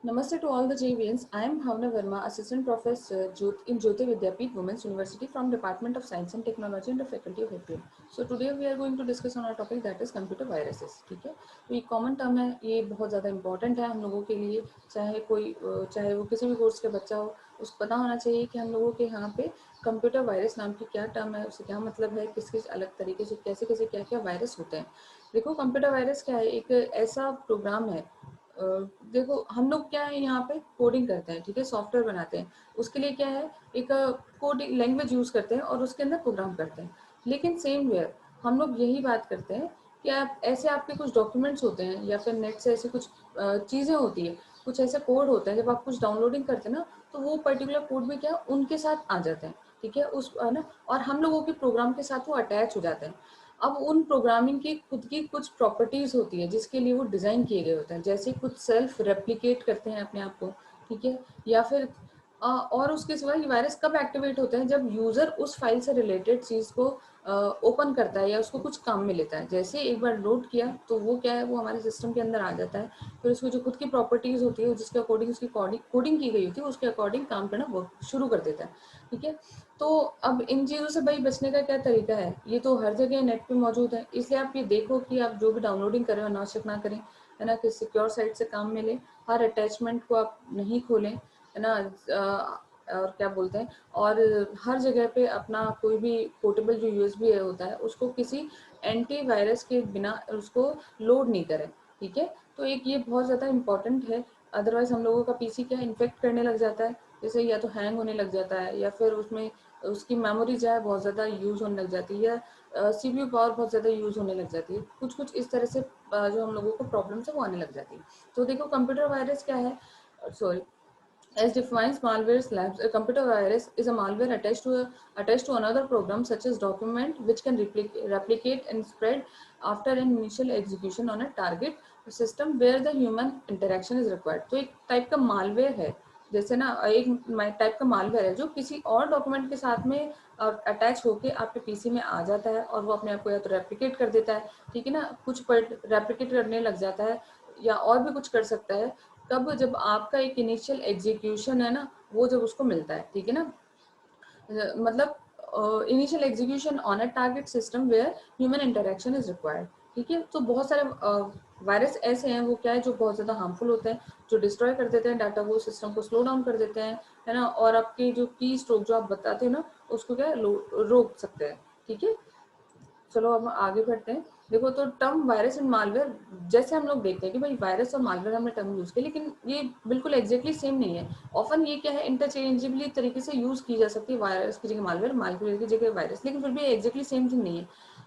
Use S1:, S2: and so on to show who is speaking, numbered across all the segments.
S1: Namaste to all the JVNs. I am Bhavna Verma, Assistant Professor in Jyoti Vidyapeeth Women's University from Department of Science and Technology and the Faculty of APM. So today we are going to discuss on our topic that is computer viruses. ठीक है, तो ये common term है, ये बहुत ज़्यादा important है हम लोगों के लिए, चाहे वो किसी भी कोर्स के बच्चा हो, उसको पता होना चाहिए कि हम लोगों के यहाँ पे कंप्यूटर वायरस नाम की क्या टर्म है, उससे क्या मतलब है, किस किस अलग तरीके से कैसे कैसे क्या क्या वायरस होते हैं। देखो कंप्यूटर वायरस क्या है, एक ऐसा प्रोग्राम है। देखो हम लोग क्या है यहाँ पे कोडिंग करते हैं, ठीक है, सॉफ्टवेयर बनाते हैं, उसके लिए क्या है एक कोडिंग लैंग्वेज यूज करते हैं और उसके अंदर प्रोग्राम करते हैं। लेकिन सेम वेयर हम लोग यही बात करते हैं कि आप ऐसे आपके कुछ डॉक्यूमेंट्स होते हैं या फिर नेट से ऐसी कुछ चीज़ें होती है, कुछ ऐसे कोड होते हैं, जब आप कुछ डाउनलोडिंग करते हैं ना, तो वो पर्टिकुलर कोड भी क्या उनके साथ आ जाते हैं, ठीक है, उस है ना, और हम लोगों के प्रोग्राम के साथ वो अटैच हो जाते हैं। अब उन प्रोग्रामिंग की खुद की कुछ प्रॉपर्टीज होती है जिसके लिए वो डिजाइन किए गए होते हैं, जैसे कुछ सेल्फ रेप्लिकेट करते हैं अपने आप को, ठीक है, या फिर और उसके सिवा ये वायरस कब एक्टिवेट होते हैं, जब यूजर उस फाइल से रिलेटेड चीज को ओपन करता है या उसको कुछ काम में लेता है। जैसे एक बार लोड किया तो वो क्या है, वो हमारे सिस्टम के अंदर आ जाता है, फिर उसकी जो खुद की प्रॉपर्टीज होती है जिसके अकॉर्डिंग उसकी कोडिंग की गई होती है उसके अकॉर्डिंग काम करना वो शुरू कर देता है, ठीक है। तो अब इन चीज़ों से भाई बचने का क्या तरीका है, ये तो हर जगह नेट पे मौजूद है, इसलिए आप ये देखो कि आप जो भी डाउनलोडिंग कर रहे हो अनावश्यक ना करें, है ना, कि सिक्योर साइट से काम मिले, हर अटैचमेंट को आप नहीं खोलें, है ना, और क्या बोलते हैं, और हर जगह पे अपना कोई भी पोर्टेबल जो यूएसबी होता है उसको किसी एंटीवायरस के बिना उसको लोड नहीं करें, ठीक है। तो एक ये बहुत ज़्यादा इंपॉर्टेंट है, अदरवाइज हम लोगों का पीसी क्या इन्फेक्ट करने लग जाता है, जैसे या तो हैंग होने लग जाता है या फिर उसमें उसकी मेमोरी जो है बहुत ज़्यादा यूज़ होने लग जाती है, या सीपीयू पावर बहुत ज़्यादा यूज़ होने लग जाती है, कुछ कुछ इस तरह से जो हम लोगों को प्रॉब्लम्स है वो आने लग जाती है। तो देखो कंप्यूटर वायरस क्या है, sorry, as defines malware labs, a computer virus is a malware attached to another program such as document which can replicate and spread after an initial execution on a target system where the human interaction is required। तो एक type का malware है, जैसे ना एक type का malware है जो किसी और डॉक्यूमेंट के साथ में अटैच होके आपके पीसी में आ जाता है और वो अपने आप को या तो रेप्लिकेट कर देता है, ठीक है ना, कुछ रेप्लिकेट करने लग जाता है या और भी कुछ कर सकता है। कब, जब आपका एक इनिशियल एग्जीक्यूशन है ना, वो जब उसको मिलता है, ठीक है ना, मतलब initial execution on a target system where human interaction is required, ठीक है। तो बहुत सारे वायरस ऐसे हैं वो क्या है जो बहुत ज़्यादा हार्मफुल होते हैं, जो डिस्ट्रॉय कर देते हैं डाटा को, सिस्टम को स्लो डाउन कर देते हैं, है ना, और आपकी जो की स्ट्रोक जो आप बताते हो ना उसको क्या रोक सकते हैं, ठीक है। चलो अब आगे बढ़ते हैं। देखो तो टर्म वायरस एंड मालवेयर, जैसे हम लोग देखते हैं कि भाई वायरस और मालवेयर हमने टर्म यूज किया, लेकिन ये बिल्कुल एग्जैक्टली सेम नहीं है। ऑफन ये क्या है, इंटरचेंजेबली तरीके से यूज की जा सकती है, वायरस की जगह मालवेयर, मालवेयर की जगह वायरस, लेकिन फिर भी एग्जैक्टली सेम थिंग नहीं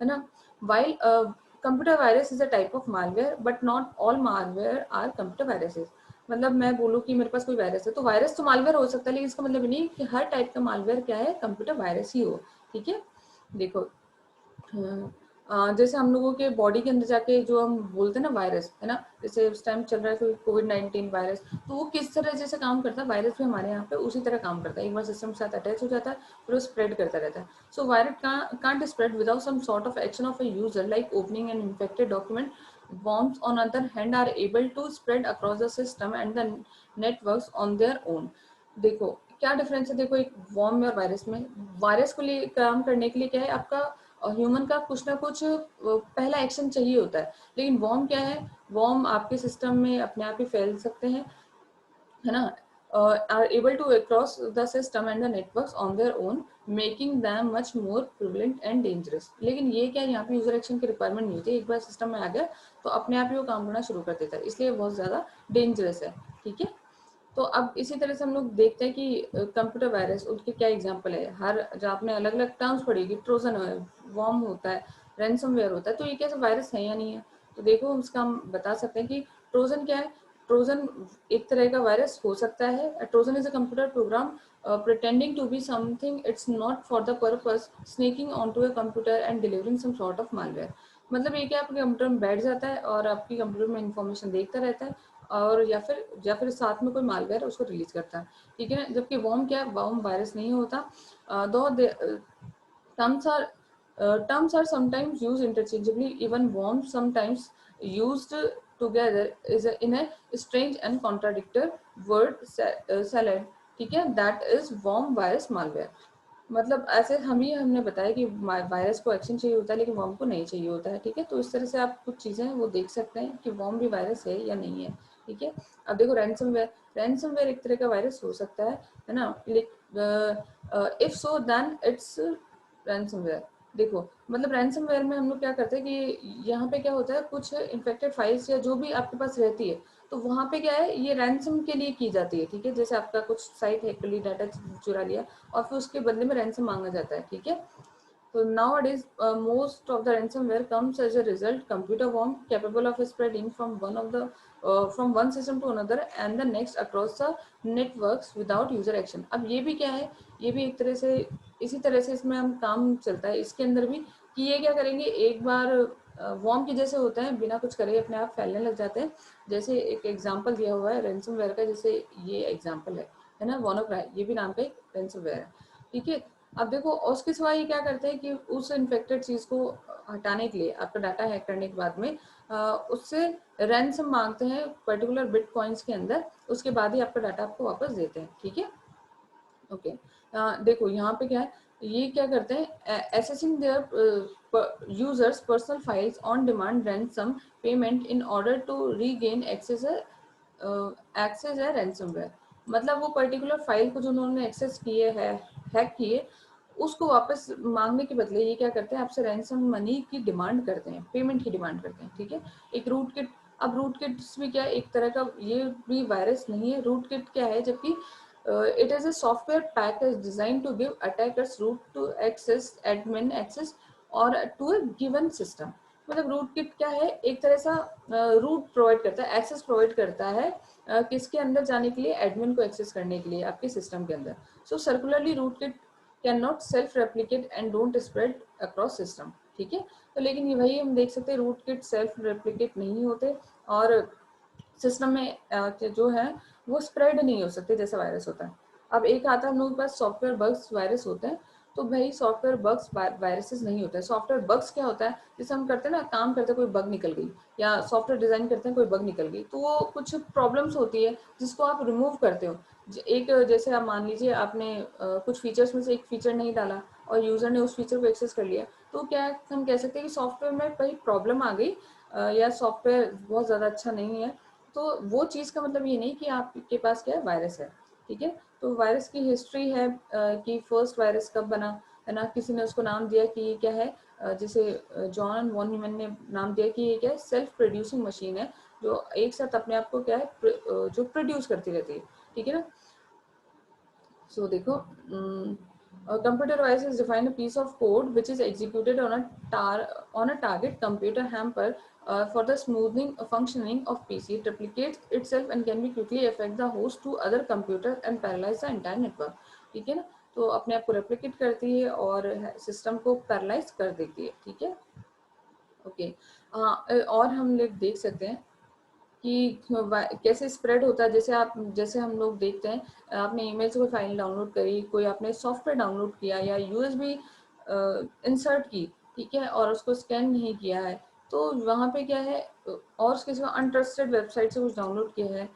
S1: है ना। While computer virus is a type of malware but not all malware are computer viruses. मतलब मैं बोलूँ कि मेरे पास कोई वायरस है तो वायरस तो मालवेयर हो सकता है, लेकिन इसका मतलब नहीं कि हर टाइप का मालवेयर क्या है कंप्यूटर वायरस ही हो, ठीक है। देखो हाँ, जैसे हम लोगों के बॉडी के अंदर जाके जो हम बोलते हैं ना वायरस, है ना, जैसे उस टाइम चल रहा है कोविड-19 वायरस, तो वो किस तरह जैसे काम करता है, वायरस भी हमारे यहाँ पे उसी तरह काम करता है, एक बार सिस्टम के साथ अटैच हो जाता है फिर वो स्प्रेड करता रहता है। So virus can't spread without some sort of action of a user like opening an infected document. worms on other hand are able to spread across the system and the networks on their own। देखो क्या difference है, देखो एक warm में और virus में, virus को लिए काम करने के लिए क्या है, आपका ह्यूमन का कुछ ना कुछ पहला एक्शन चाहिए होता है, लेकिन वॉर्म क्या है, वॉर्म आपके सिस्टम में अपने आप ही फैल सकते हैं, है ना, are able to cross the system and the networks on their own, making them much more prevalent and dangerous. लेकिन ये क्या है, यहाँ पे यूजर एक्शन की रिक्वायरमेंट नहीं होती, एक बार सिस्टम में आ गया तो अपने आप ही वो काम करना शुरू कर देता है, इसलिए बहुत ज़्यादा डेंजरस है, ठीक है। तो अब इसी तरह से हम लोग देखते हैं कि कंप्यूटर वायरस उनके क्या एग्जांपल है, हर जो आपने अलग अलग टर्म्स पढ़ेगी, ट्रोजन है, वॉर्म होता है, रैंसमवेयर होता है, तो ये कैसे वायरस है या नहीं है। तो देखो उसका हम बता सकते हैं कि ट्रोजन क्या है, ट्रोजन एक तरह का वायरस हो सकता है। Trojan is a computer program pretending to be something it's not for the purpose sneaking onto a computer and delivering some sort of malware। मतलब ये कि आपके कंप्यूटर में बैठ जाता है और आपकी कंप्यूटर में इंफॉर्मेशन देखता रहता है और या फिर साथ में कोई मालवेयर उसको रिलीज करता है, ठीक है ना। जबकि वॉर्म क्या है, वॉर्म वायरस नहीं होता। दो terms are terms are sometimes used interchangeably, even worms sometimes used together is in a strange and contradictory word salad, ठीक है, that is worm virus malware. मतलब ऐसे हमने बताया कि वायरस को एक्शन चाहिए होता है लेकिन वॉर्म को नहीं चाहिए होता है, ठीक है। तो इस तरह से आप कुछ चीज़ें वो देख सकते हैं कि वॉर्म भी वायरस है या नहीं है, ठीक है। अब देखो रैंसमवेयर एक तरह का वायरस हो सकता है ना, if so then it's ransomware. देखो मतलब रैंसमवेयर में हम लोग क्या करते हैं कि यहाँ पे क्या होता है, कुछ इन्फेक्टेड फाइल्स या जो भी आपके पास रहती है तो वहाँ पे क्या है, ये रैंसम के लिए की जाती है, ठीक है। जैसे आपका कुछ साइट हैक कर ली, डाटा चुरा लिया और फिर उसके बदले में रैंसम मांगा जाता है, ठीक है। So nowadays, most of the ransomware comes as a result computer worm capable of spreading from from one system to another and the next across the networks without user action. अब ये भी क्या है, ये भी एक तरह से इसी तरह से इसमें हम काम चलता है इसके अंदर भी, कि ये क्या करेंगे, एक बार वॉर्म के जैसे होते हैं, बिना कुछ करे अपने आप फैलने लग जाते हैं। जैसे एक एग्जांपल दिया हुआ है रैंसमवेयर का, जैसे ये एग्जांपल है ना, WannaCry, ये भी नाम का एक रैंसमवेयर है, ठीक है। अब देखो उसके सिवा ये क्या करते हैं कि उस इन्फेक्टेड चीज को हटाने के लिए, आपका डाटा हैक करने के बाद में उससे रैंसम मांगते हैं पर्टिकुलर बिटकॉइंस के अंदर, उसके बाद ही आपका डाटा आपको वापस देते हैं, ठीक है। ओके, देखो यहाँ पे क्या है, ये क्या करते हैं, accessing their users personal files on demand ransom payment in order to regain access है रैंसमवेयर। मतलब वो पर्टिकुलर फाइल को जो उन्होंने एक्सेस किए है, हैक किए, उसको वापस मांगने के बदले ये क्या करते हैं, आपसे रैंसम मनी की डिमांड करते हैं, पेमेंट की डिमांड करते हैं, ठीक है। एक रूट किट, अब रूट किट्स भी क्या है, एक तरह का ये भी वायरस नहीं है। रूट किट क्या है, जबकि it is a software package designed to give attackers root to access admin access or to a given system. मतलब रूट किट क्या है, एक तरह सा रूट प्रोवाइड करता है, एक्सेस प्रोवाइड करता है किसके अंदर जाने के लिए, एडमिन को एक्सेस करने के लिए आपके सिस्टम के अंदर। So circularly rootkit can not self replicate and don't spread across system, ठीक है। तो लेकिन ये वही हम देख सकते हैं, रूट किट सेल्फ रेप्लिकेट नहीं होते और सिस्टम में जो है वो स्प्रेड नहीं हो सकते जैसा वायरस होता है। अब एक आता है हम लोगों के पास सॉफ्टवेयर बग्स वायरस होते हैं, तो भाई सॉफ्टवेयर बग्स वायरसेस नहीं होते हैं। सॉफ्टवेयर बग्स क्या होता है, जैसे हम करते हैं ना, काम करते हैं कोई बग निकल गई, या सॉफ्टवेयर डिजाइन करते हैं कोई बग निकल गई, तो वो कुछ प्रॉब्लम्स होती है जिसको आप रिमूव करते हो। एक जैसे आप मान लीजिए आपने कुछ फीचर्स में से एक फीचर नहीं डाला और यूजर ने उस फीचर को एक्सेस कर लिया, तो क्या हम कह सकते हैं कि सॉफ्टवेयर में कोई प्रॉब्लम आ गई या सॉफ्टवेयर बहुत ज़्यादा अच्छा नहीं है। तो वो चीज़ का मतलब ये नहीं कि आपके पास क्या है, वायरस है, ठीक है। तो वायरस की हिस्ट्री है कि फर्स्ट वायरस कब बना, है ना, किसी ने उसको नाम दिया कि ये क्या है, जैसे जॉन वॉन न्यूमैन ने नाम दिया कि ये क्या है, सेल्फ प्रोड्यूसिंग मशीन है, जो एक साथ अपने आप को क्या है, जो प्रोड्यूस करती रहती है, ठीक है ना। So देखो, a computer device define a piece of code which is executed on a target computer hamper for the smoothing functioning of PC. It replicates itself and can be quickly affect the host to other computer and paralyze the entire network. ठीक है ना, तो अपने आप को replicate करती है और सिस्टम को पैरालाइज कर देती है, ठीक है। ओके, और हम लोग देख सकते हैं कि कैसे स्प्रेड होता है। जैसे हम लोग देखते हैं, आपने ईमेल से कोई फाइल डाउनलोड करी, कोई आपने सॉफ्टवेयर डाउनलोड किया या यूएसबी इंसर्ट की, ठीक है, और उसको स्कैन नहीं किया है, तो वहाँ पे क्या है, और उसके सिवा अनट्रस्टेड वेबसाइट से कुछ डाउनलोड किया है,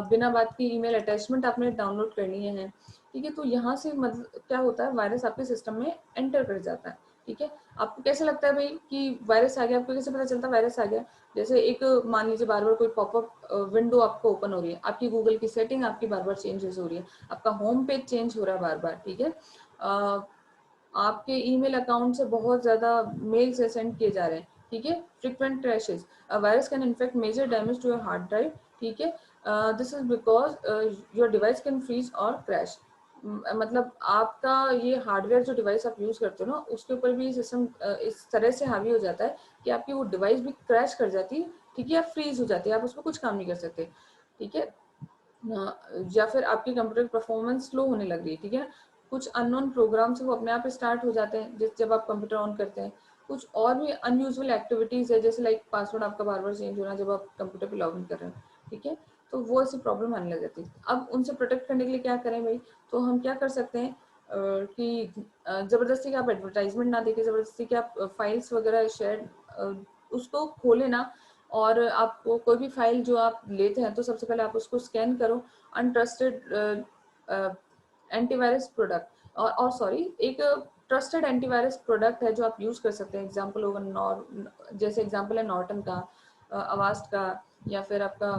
S1: बिना बात की ईमेल अटैचमेंट आपने डाउनलोड करनी है, ठीक है, तो यहाँ से मतलब क्या होता है, वायरस आपके सिस्टम में एंटर कर जाता है, ठीक है। आपको कैसे लगता है भाई कि वायरस आ गया, आपको कैसे पता चलता है वायरस आ गया? जैसे एक मान लीजिए बार बार कोई पॉपअप विंडो आपको ओपन हो रही है, आपकी गूगल की सेटिंग आपकी बार बार चेंज हो रही है, आपका होम पेज चेंज हो रहा है बार बार, ठीक है, आपके ईमेल अकाउंट से बहुत ज्यादा मेल से सेंड किए जा रहे हैं, ठीक है, frequent crashes, virus can infect major damage to your hard drive, ठीक है, this is because your device can freeze और क्रैश। मतलब आपका ये हार्डवेयर जो डिवाइस आप यूज करते हो ना, उसके ऊपर भी सिस्टम इस तरह से हावी हो जाता है कि आपकी वो डिवाइस भी क्रैश कर जाती है, ठीक है, या फ्रीज हो जाती है, आप उसमें कुछ काम नहीं कर सकते, ठीक है। या फिर आपकी कंप्यूटर परफॉर्मेंस स्लो होने लग गई, ठीक है। कुछ अननोन प्रोग्राम्स वो अपने आप स्टार्ट हो जाते हैं जब आप कंप्यूटर ऑन करते हैं। कुछ और भी अनयूजुअल एक्टिविटीज है, जैसे लाइक पासवर्ड आपका बार बार चेंज होना जब आप कंप्यूटर पे लॉग इन कर रहे हैं, ठीक है, तो वो ऐसी प्रॉब्लम आने लग जाती है। अब उनसे प्रोटेक्ट करने के लिए क्या करें भाई, तो हम क्या कर सकते हैं कि जबरदस्ती कि आप एडवर्टाइजमेंट ना देके, जबरदस्ती कि आप फाइल्स वगैरह शेयर उसको खोले ना, और आपको कोई भी फाइल जो आप लेते हैं तो सबसे पहले आप उसको स्कैन करो अनट्रस्टेड एंटीवायरस प्रोडक्ट और सॉरी एक ट्रस्टेड एंटीवायरस प्रोडक्ट है जो आप यूज कर सकते हैं। एग्जांपल होगा जैसे एग्जांपल है नॉर्टन का, अवास्ट का, या फिर आपका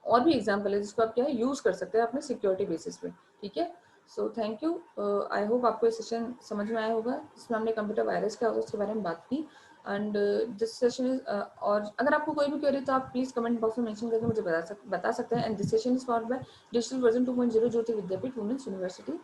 S1: और भी एग्जांपल है जिसको आप क्या है यूज कर सकते हैं अपने सिक्योरिटी बेसिस पे। ठीक है, so thank you. I hope आपको ये सेशन समझ में आया होगा जिसमें हमने कंप्यूटर वायरस क्या होगा उसके बारे में बात की। एंड दिस सेशन इज और अगर आपको कोई भी क्वेरी तो आप प्लीज कमेंट बॉक्स में मेंशन करके मुझे बता सकते हैं। And this session is for by digital version 2.0 Jyoti Vidyapeeth women's university.